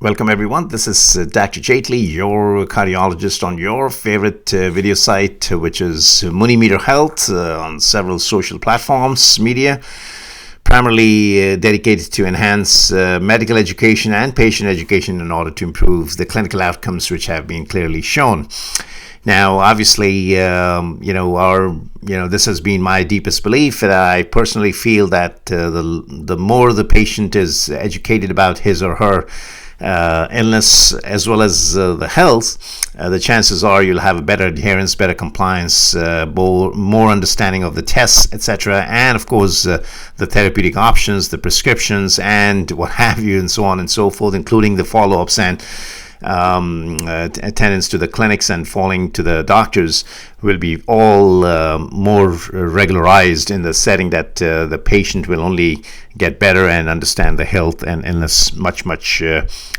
Welcome everyone. This is Dr. Jaitly, your cardiologist on your favorite video site, which is MuniSTHealth, on several social platforms, media, primarily dedicated to enhance medical education and patient education in order to improve the clinical outcomes which have been clearly shown. Now, obviously, this has been my deepest belief, and I personally feel that the more the patient is educated about his or her illness as well as the health, the chances are you'll have a better adherence, better compliance, more understanding of the tests, etc., and of course the therapeutic options, the prescriptions, and what have you, and so on and so forth, including the follow-ups and attendance to the clinics and falling to the doctors will be all more regularized in the setting that the patient will only get better and understand the health and illness much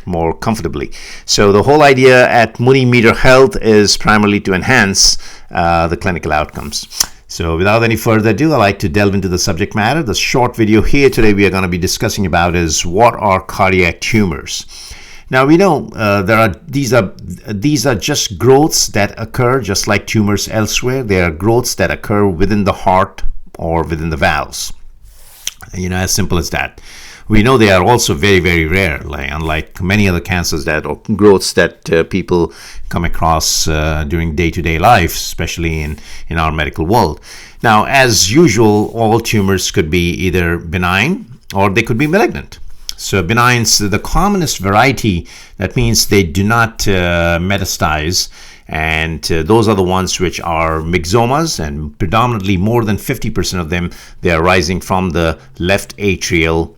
more comfortably. So the whole idea at MuniSTHealth is primarily to enhance the clinical outcomes. So without any further ado, I'd like to delve into the subject matter. The short video here today we are going to be discussing about is what are cardiac tumors. Now we know these are just growths that occur just like tumors elsewhere. They are growths that occur within the heart or within the valves. As simple as that. We know they are also very, very rare, unlike many other cancers or growths that people come across during day-to-day life, especially in our medical world. Now, as usual, all tumors could be either benign or they could be malignant. So benigns, the commonest variety, that means they do not metastasize, and those are the ones which are myxomas, and predominantly more than 50% of them, they are arising from the left atrial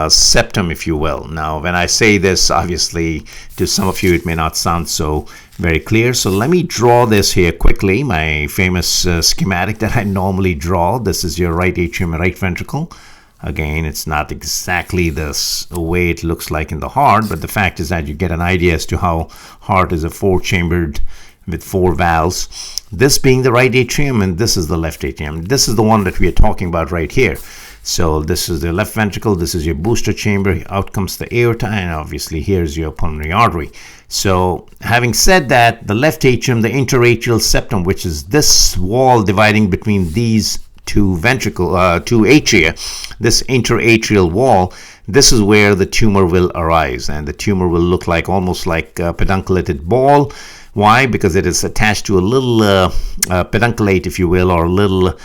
septum, if you will. Now, when I say this, obviously, to some of you, it may not sound so very clear. So let me draw this here quickly, my famous schematic that I normally draw. This is your right atrium and right ventricle. Again, it's not exactly the way it looks like in the heart, but the fact is that you get an idea as to how heart is a four-chambered with four valves. This being the right atrium, and this is the left atrium. This is the one that we are talking about right here. So this is the left ventricle, this is your booster chamber, out comes the aorta, and obviously here's your pulmonary artery. So having said that, the left atrium, the inter-atrial septum, which is this wall dividing between these two atria, this inter-atrial wall, this is where the tumor will arise, and the tumor will look like almost like a pedunculated ball. Why? Because it is attached to a little pedunculate, if you will, or a little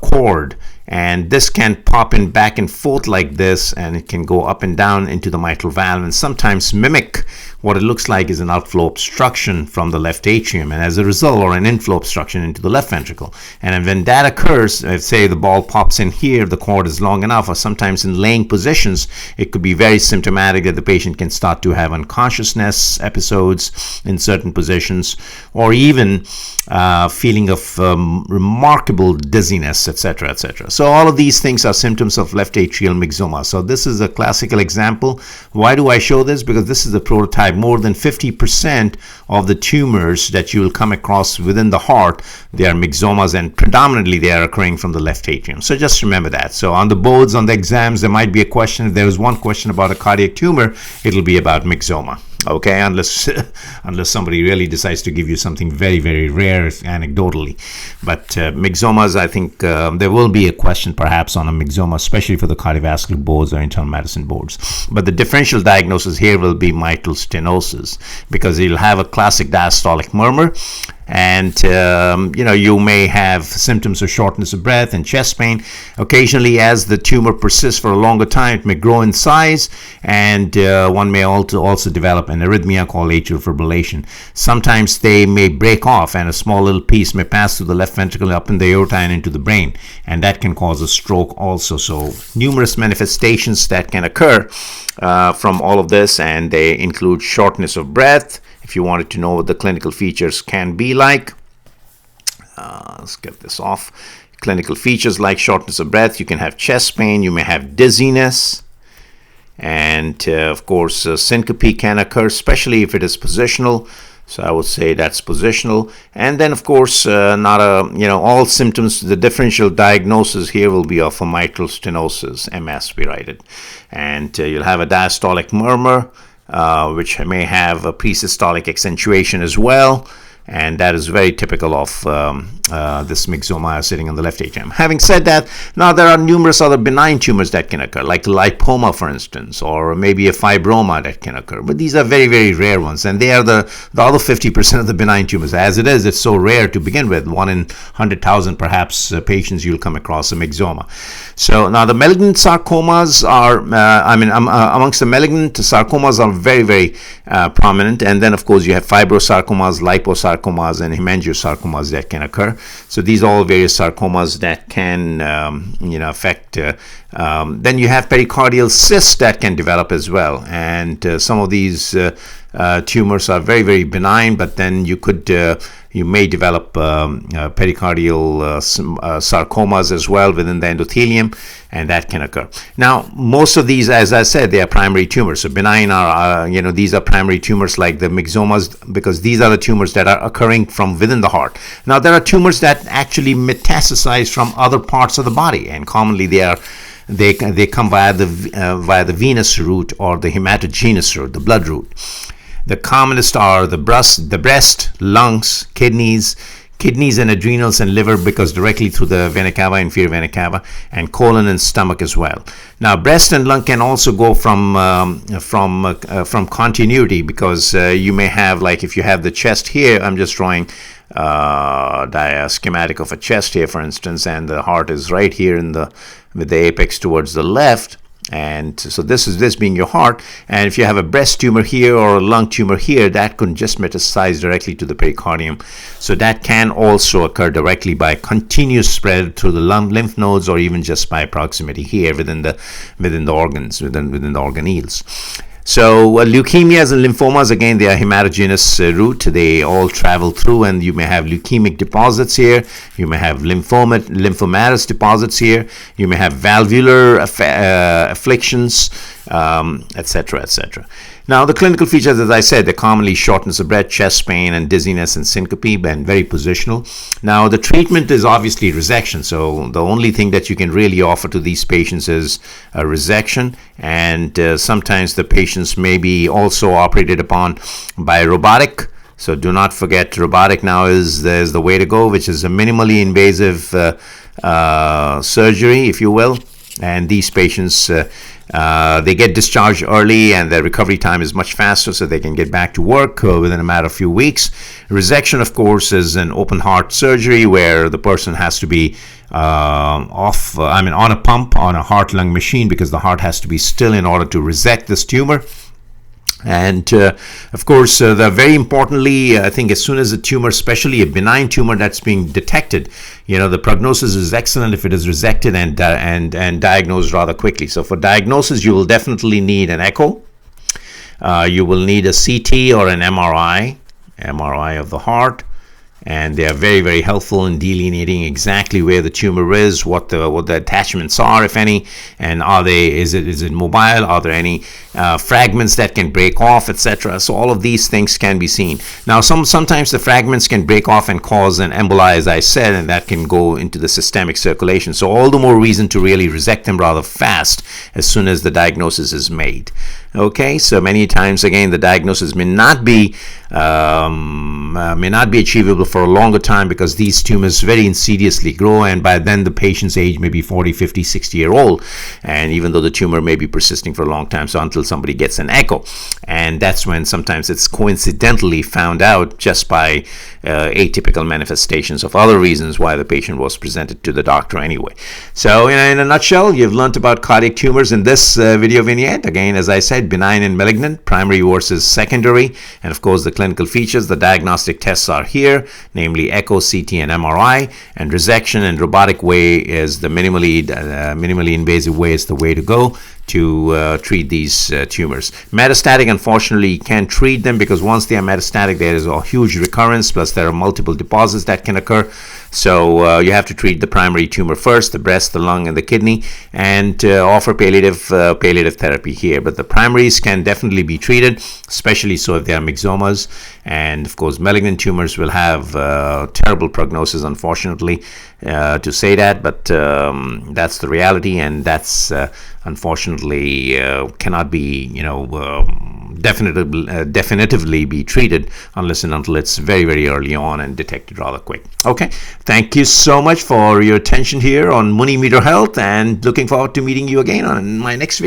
cord, and this can pop in back and forth like this, and it can go up and down into the mitral valve and sometimes mimic what it looks like is an outflow obstruction from the left atrium, and as a result, or an inflow obstruction into the left ventricle. And when that occurs, say the ball pops in here, the cord is long enough, or sometimes in laying positions, it could be very symptomatic that the patient can start to have unconsciousness episodes in certain positions, or even feeling of remarkable dizziness, etc., etc. So all of these things are symptoms of left atrial myxoma. So this is a classical example. Why do I show this? Because this is the prototype. More than 50% of the tumors that you will come across within the heart, they are myxomas, and predominantly they are occurring from the left atrium. So just remember that. So on the boards, on the exams, there might be a question. If there is one question about a cardiac tumor, it'll be about myxoma. Okay, unless somebody really decides to give you something very, very rare anecdotally. But myxomas, I think there will be a question perhaps on a myxoma, especially for the cardiovascular boards or internal medicine boards. But the differential diagnosis here will be mitral stenosis, because you'll have a classic diastolic murmur, and you may have symptoms of shortness of breath and chest pain. Occasionally, as the tumor persists for a longer time, it may grow in size, and one may also develop an arrhythmia called atrial fibrillation. Sometimes they may break off, and a small little piece may pass through the left ventricle up in the aorta and into the brain, and that can cause a stroke also. So numerous manifestations that can occur from all of this, and they include shortness of breath. If you wanted to know what the clinical features can be like, let's get this off. Clinical features like shortness of breath, you can have chest pain, you may have dizziness, and of course syncope can occur, especially if it is positional. So I would say that's positional. And then, of course, all symptoms, the differential diagnosis here will be of a mitral stenosis, MS, we write it. And you'll have a diastolic murmur, which may have a presystolic accentuation as well. And that is very typical of this myxoma sitting on the left atrium. Having said that, now there are numerous other benign tumors that can occur, like lipoma, for instance, or maybe a fibroma that can occur. But these are very, very rare ones, and they are the other 50% of the benign tumors. As it is, it's so rare to begin with. 1 in 100,000 perhaps patients you'll come across a myxoma. So now the malignant sarcomas are, amongst the malignant sarcomas are very, very prominent. And then, of course, you have fibrosarcomas, liposarcomas, and hemangiosarcomas that can occur. So these are all various sarcomas that can, affect. Then you have pericardial cysts that can develop as well. And some of these tumors are very, very benign, but then you may develop pericardial sarcomas as well within the endothelium, and that can occur. Now, most of these, as I said, they are primary tumors. So benign are, these are primary tumors like the myxomas, because these are the tumors that are occurring from within the heart. Now, there are tumors that actually metastasize from other parts of the body, and commonly they come via the venous route or the hematogenous route, the blood route. The commonest are the breast, lungs, kidneys and adrenals and liver, because directly through the vena cava, inferior vena cava, and colon and stomach as well. Now, breast and lung can also go from continuity, because you may have, like if you have the chest here, I'm just drawing a schematic of a chest here, for instance, and the heart is right here with the apex towards the left. And so this being your heart, and if you have a breast tumor here or a lung tumor here, that could just metastasize directly to the pericardium. So that can also occur directly by continuous spread through the lymph nodes, or even just by proximity here within the organs, within the organelles. So leukemias and lymphomas, again, they are hematogenous route. They all travel through, and you may have leukemic deposits here. You may have lymphomatous deposits here. You may have valvular afflictions, etc., etc. Now, the clinical features, as I said, they're commonly shortness of breath, chest pain, and dizziness and syncope, and very positional. Now, the treatment is obviously resection. So the only thing that you can really offer to these patients is a resection, and sometimes the patients may be also operated upon by robotic. So do not forget, robotic now is the way to go, which is a minimally invasive surgery, if you will. And these patients, they get discharged early, and their recovery time is much faster, so they can get back to work within a matter of few weeks. Resection, of course, is an open heart surgery where the person has to be on a pump, on a heart-lung machine, because the heart has to be still in order to resect this tumor. And of course, very importantly, I think as soon as a tumor, especially a benign tumor that's being detected, the prognosis is excellent if it is resected and diagnosed rather quickly. So for diagnosis, you will definitely need an echo. You will need a CT or an MRI of the heart. And they are very, very helpful in delineating exactly where the tumor is, what the attachments are, if any, and is it mobile? Are there any fragments that can break off, etc.? So all of these things can be seen. Now, sometimes the fragments can break off and cause an emboli, as I said, and that can go into the systemic circulation. So all the more reason to really resect them rather fast as soon as the diagnosis is made. Okay, so many times again the diagnosis may not be achievable for a longer time, because these tumors very insidiously grow, and by then the patient's age may be 40, 50, 60-year-old, and even though the tumor may be persisting for a long time, so until somebody gets an echo, and that's when sometimes it's coincidentally found out just by atypical manifestations of other reasons why the patient was presented to the doctor anyway. So in a nutshell, you've learned about cardiac tumors in this video vignette. Again, as I said, benign and malignant, primary versus secondary, and of course the clinical features. The diagnostic tests are here, namely echo, CT, and MRI, and resection and robotic way is the minimally invasive way is the way to go to treat these tumors. Metastatic, unfortunately, you can't treat them, because once they are metastatic, there is a huge recurrence, plus there are multiple deposits that can occur. So you have to treat the primary tumor first, the breast, the lung, and the kidney, and offer palliative therapy here. But the primaries can definitely be treated, especially so if they are myxomas. And of course, malignant tumors will have terrible prognosis, unfortunately, to say that, but that's the reality, and that's unfortunately cannot be definitively be treated unless and until it's very, very early on and detected rather quick. Okay, thank you so much for your attention here on MuniSTHealth, and looking forward to meeting you again on my next video.